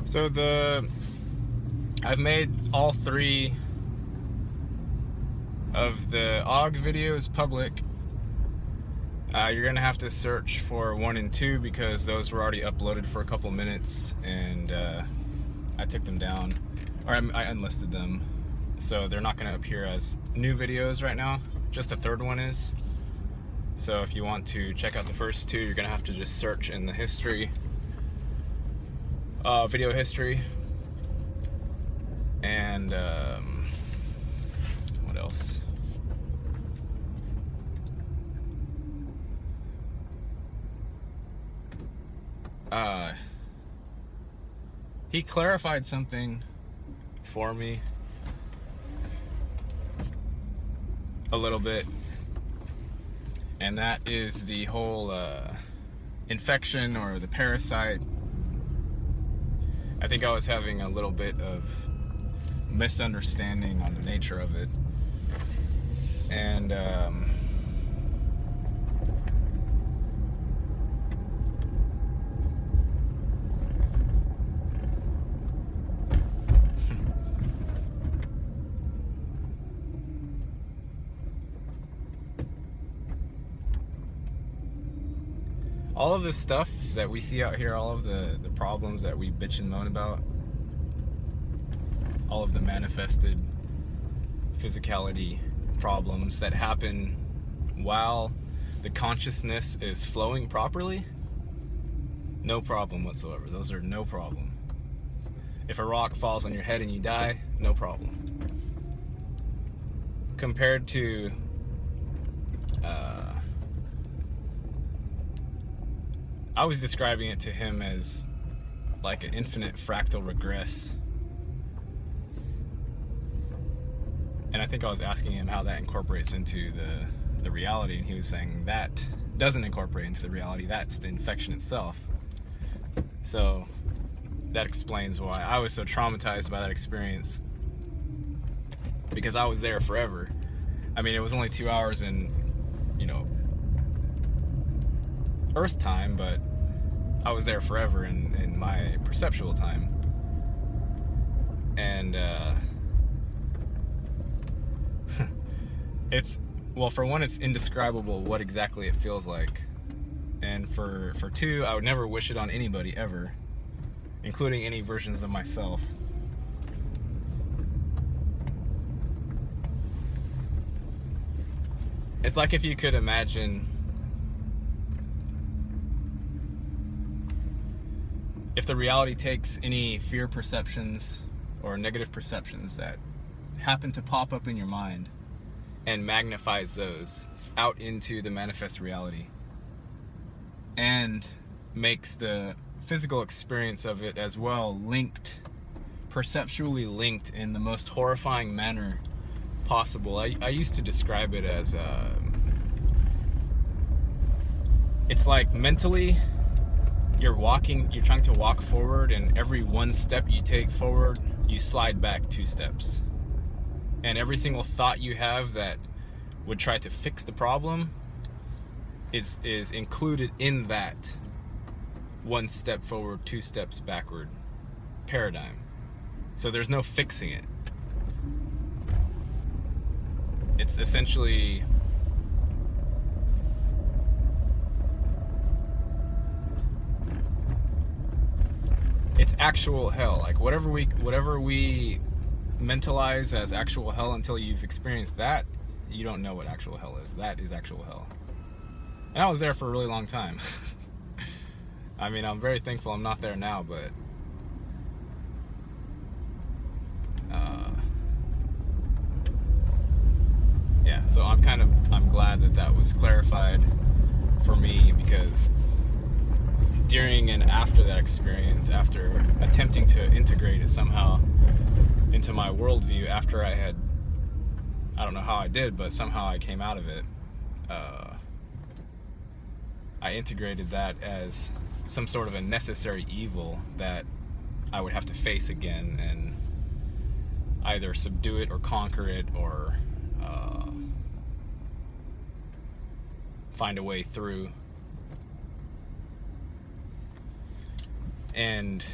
So I've made all 3 of the Aug videos public. You're gonna have to search for 1 and 2 because those were already uploaded for a couple minutes, and I took them down, or I unlisted them, so they're not gonna appear as new videos right now. Just the 3rd one is. So if you want to check out the first 2, you're gonna have to just search in the history, video history, and what else? He clarified something for me a little bit, and that is the whole infection or the parasite. I think I was having a little bit of misunderstanding on the nature of it, and all of this stuff that we see out here, all of the problems that we bitch and moan about, all of the manifested physicality problems that happen while the consciousness is flowing properly, no problem whatsoever. Those are no problem. If a rock falls on your head and you die, no problem. Compared to I was describing it to him as like an infinite fractal regress. And I think I was asking him how that incorporates into the reality, and he was saying that doesn't incorporate into the reality, that's the infection itself. So that explains why I was so traumatized by that experience, because I was there forever. I mean, it was only 2 hours in, Earth time, but I was there forever in my perceptual time. And well, for one, it's indescribable what exactly it feels like, and for 2, I would never wish it on anybody ever, including any versions of myself. It's like if you could imagine if the reality takes any fear perceptions or negative perceptions that happen to pop up in your mind and magnifies those out into the manifest reality, and makes the physical experience of it as well linked, perceptually linked in the most horrifying manner possible. I used to describe it as it's like mentally you're trying to walk forward, and every 1 step you take forward, you slide back 2 steps. And every single thought you have that would try to fix the problem is included in that 1 step forward, 2 steps backward paradigm. So there's no fixing it. It's essentially it's actual hell. Like whatever we mentalize as actual hell, until you've experienced that, you don't know what actual hell is. That is actual hell. And I was there for a really long time. I mean, I'm very thankful I'm not there now, but yeah, so I'm glad that was clarified for me, because during and after that experience, after attempting to integrate it somehow into my worldview, after I don't know how I did, but somehow I came out of it, I integrated that as some sort of a necessary evil that I would have to face again and either subdue it or conquer it, or find a way through. And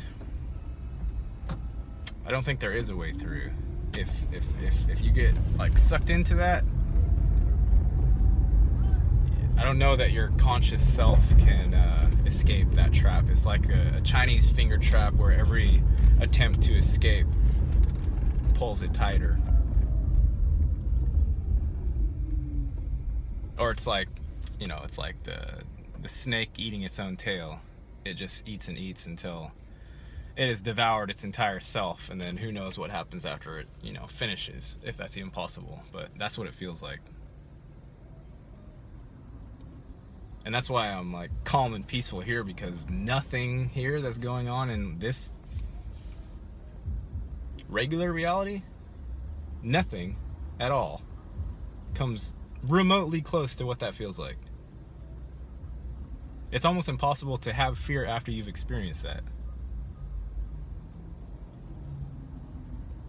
I don't think there is a way through. If you get like sucked into that, I don't know that your conscious self can escape that trap. It's like a Chinese finger trap where every attempt to escape pulls it tighter. Or it's like, you know, it's like the snake eating its own tail. It just eats and eats until it has devoured its entire self, and then who knows what happens after it, you know, finishes, if that's even possible. But that's what it feels like. And that's why I'm like calm and peaceful here, because nothing here that's going on in this regular reality, nothing at all comes remotely close to what that feels like. It's almost impossible to have fear after you've experienced that.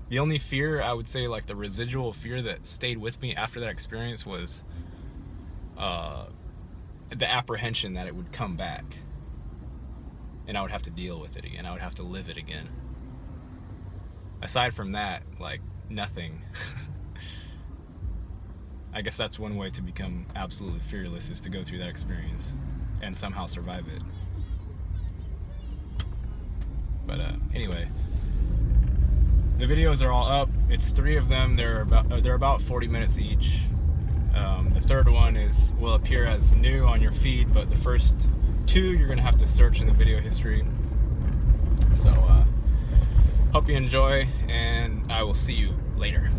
The only fear, I would say, like the residual fear that stayed with me after that experience was the apprehension that it would come back and I would have to deal with it again. I would have to live it again. Aside from that, like nothing. I guess that's one way to become absolutely fearless, is to go through that experience and somehow survive it. But anyway, the videos are all up. It's 3 of them. They're about 40 minutes each. The third one will appear as new on your feed, but the first 2 you're gonna have to search in the video history. So hope you enjoy, and I will see you later.